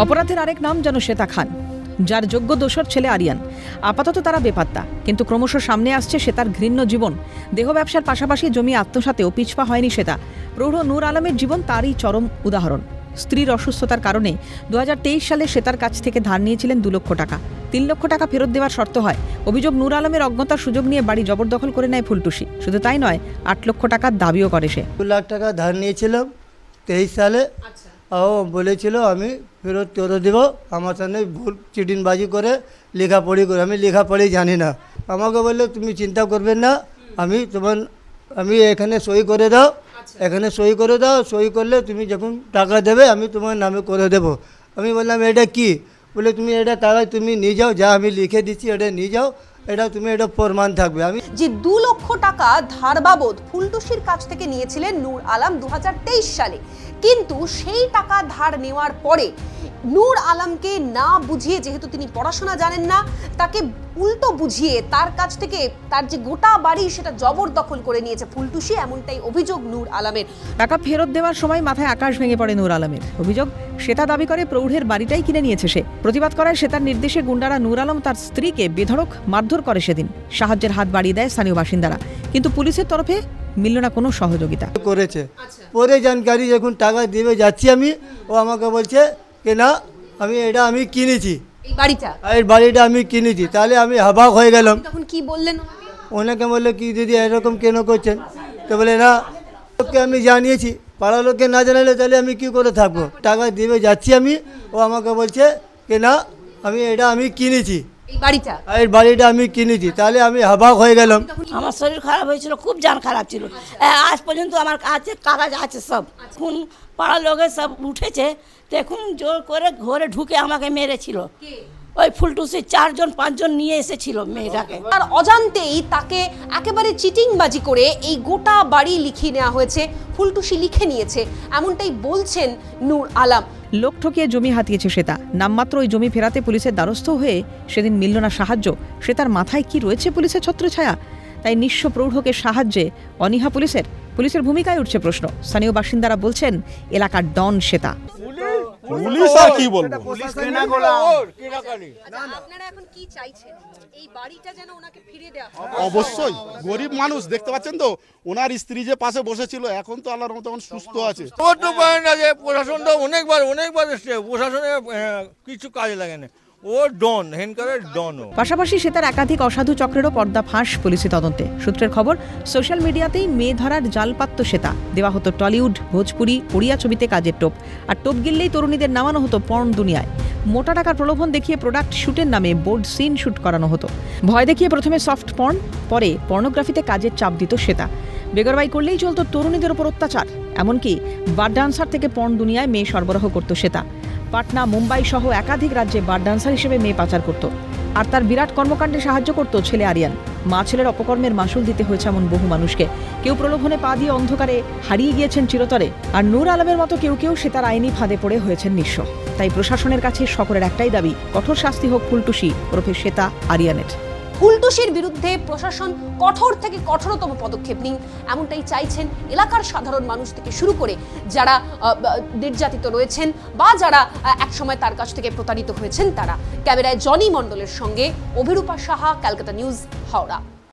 অপরাধের আরেক নাম যেন শ্বেতা খান, যার যোগ্য দোসর ছেলে আরিয়ান। আপাতত তারা বেপাত্তা, কিন্তু ক্রমশ সামনে আসছে শ্বেতার ঘৃণ্য জীবন। দেহ ব্যবসার পাশাপাশি জমি আত্মসাতেও পিছপা হয়নি শ্বেতা। প্রৌঢ় নূর আলমের জীবন তারই চরম উদাহরণ। স্ত্রীর অসুস্থতার কারণে 2023 সালে শ্বেতার কাছ থেকে ধার নিয়েছিলেন 2 লক্ষ টাকা। 3 লক্ষ টাকা ফেরত দেওয়ার শর্ত হয়। অভিযোগ, নূর আলমের অজ্ঞতার সুযোগ নিয়ে বাড়ি জবরদখল করে নেয় ফুলটুসি। শুধু তাই নয়, 8 লক্ষ টাকার দাবিও করে সে। 2 লাখ টাকা ধার নিয়েছিলাম 23 সালে। ও বলেছিল আমি ফেরত করে দেব। আমার সামনে ভুল চিটিংবাজি করে লেখাপড়ি করে, আমি লেখাপড়ি জানি না। আমাকে বললো তুমি চিন্তা করবেন না, আমি এখানে সই করে দাও, এখানে সই করে দাও, সই করলে তুমি যখন টাকা দেবে আমি তোমার নামে করে দেব। আমি বললাম এটা কি? বলে তুমি এটা টাকা তুমি নিয়ে যাও, যা আমি লিখে দিচ্ছি এটা নিয়ে যাও, এটা তুমি এটা প্রমাণ থাকবে। আমি যে 2 লক্ষ টাকা ধার বাবদ ফুলটুসির কাছ থেকে নিয়েছিলেন নূর আলম 2023 সালে, কিন্তু সেই টাকা ধার নেওয়ার পরে নূর আলমকে না বুঝিয়ে, যেহেতু তিনি পড়াশোনা জানেন না, তাকে উল্টো বুঝিয়ে তার কাছ থেকে তার যে গোটা বাড়ি সেটা জবরদখল করে নিয়েছে ফুলটুসি, এমনটাই অভিযোগ নূর আলমের। টাকা ফেরত দেওয়ার সময় মাথায় আকাশ ভেঙে পড়ে নূর আলমের। অভিযোগ, শ্বেতা দাবি করে প্রৌঢ়ের বাড়িটাই কিনে নিয়েছে সে। প্রতিবাদ করায় শ্বেতার নির্দেশে গুন্ডারা নূর আলম তার স্ত্রীকে বেধড়ক মারধর করে সেদিন। সাহায্যের হাত বাড়িয়ে দেয় স্থানীয় বাসিন্দারা, কিন্তু পুলিশের তরফে মিলল না কোনো সহযোগিতা। করেছে পরে জানকারি যখন টাকা দেবে যাচ্ছি আমি, ও আমাকে বলছে যে না আমি কিনেছি, এই বাড়িটা আমি কিনেছি। তাহলে আমি অবাক হয়ে গেলাম। তখন কি বললেন? ওনাকে বললো কি দিদি এরকম কেন করছেন? তো বলে না, লোককে আমি জানিয়েছি, পাড়ার লোককে না জানালে তাহলে আমি কি করে থাকবো? টাকা দেবে যাচ্ছি আমি, ও আমাকে বলছে যে না আমি কিনেছি, এই বাড়িটা আমি কিনেছি। তাহলে আমি অবাক হয়ে গেলাম। আমার শরীর খারাপ হয়েছিল, খুব জান খারাপ ছিল। আজ পর্যন্ত আমার কাছে কাগজ আছে সব। এখন পাড়ার লোকের সব উঠেছে, দেখুন জোর করে ঘরে ঢুকে আমাকে মেরেছিল। ওই ফুলটুসি 4-5 জন নিয়ে এসেছিল মেয়েটাকে। আর অজান্তেই তাকে একেবারে চিটিংবাজি করে এই গোটা বাড়ি লিখিয়ে নেওয়া হয়েছে, ফুলটুসি লিখে নিয়েছে, এমনটাই বলছেন নূর আলম। লোক ঠকিয়ে জমি হাতিয়েছে শ্বেতা। নামমাত্র ওই জমি ফেরাতে পুলিশের দ্বারস্থ হয়ে সেদিন মিলল না সাহায্য। শ্বেতার মাথায় কি রয়েছে পুলিশের ছত্রছায়া? তাই নিঃস্ব প্রৌঢ়কে সাহায্যে অনীহা পুলিশের ভূমিকায় উঠছে প্রশ্ন। স্থানীয় বাসিন্দারা বলছেন এলাকার ডন শ্বেতা। পুলিশ আর কি বলবো? আপনারা এখন কি চাইছেন? এই বাড়িটা যেন ওনাকে ফিরিয়ে দেওয়া হয়। অবশ্যই, গরিব মানুষ দেখতে পাচ্ছেন তো, ওনার স্ত্রী যে পাশে বসেছিল, এখন তো আল্লাহর মতো সুস্থ আছে। প্রশাসন তো অনেকবার এসছে, প্রশাসনে কিছু কাজে লাগে না। ও ডন, হেনকারের ডন। পাশাপাশি শ্বেতার একাধিক অসাধু চক্রেরও পর্দা ফাঁস পুলিশি তদন্তে। সূত্রের খবর, সোশ্যাল মিডিয়াতেই মেয়ে ধরার জাল পাতত শ্বেতা। দেওয়া হতো টলিউড, ভোজপুরি, ওড়িয়া ছবিতে কাজের টোপ, আর টোপ গিললেই তরুণীদের নামানো হতো পর্ন দুনিয়ায়। মোটা টাকার প্রলোভন দেখিয়ে প্রোডাক্ট শুটের নামে বোর্ড সিন শুট করানো হতো। ভয় দেখিয়ে প্রথমে সফট পর্ন, পরে পর্নোগ্রাফিতে কাজের চাপ দিত শ্বেতা। বেগরবাই করলেই চলত তরুণীদের ওপর অত্যাচার। এমনকি বার ডান্সার থেকে পর্ন দুনিয়ায় মেয়ে সরবরাহ করত শ্বেতা। পাটনা, মুম্বাই সহ একাধিক রাজ্যে বার ডান্সার হিসেবে মেয়ে পাচার করত। আর তার বিরাট কর্মকাণ্ডে সাহায্য করত ছেলে আরিয়ান। মা ছেলের অপকর্মের মাসুল দিতে হয়েছে এমন বহু মানুষকে। কেউ প্রলোভনে পা দিয়ে অন্ধকারে হারিয়ে গিয়েছেন চিরতরে। আর নূর আলমের মতো কেউ শ্বেতার আইনি ফাঁদে পড়ে হয়েছেন নিঃস্ব। তাই প্রশাসনের কাছে সকলের একটাই দাবি, কঠোর শাস্তি হোক ফুলটুসি ওরফে শ্বেতা আরিয়ানের। ফুলটুসির বিরুদ্ধে প্রশাসন কঠোর থেকে কঠোরতম পদক্ষেপ নিন, এমনটাই চাইছেন এলাকার সাধারণ মানুষ থেকে শুরু করে যারা নির্যাতিত রয়েছেন বা যারা একসময় তার কাছ থেকে প্রতারিত হয়েছেন তারা। ক্যামেরায় জনি মণ্ডলের সঙ্গে অভিরূপা সাহা, ক্যালকাটা নিউজ, হাওড়া।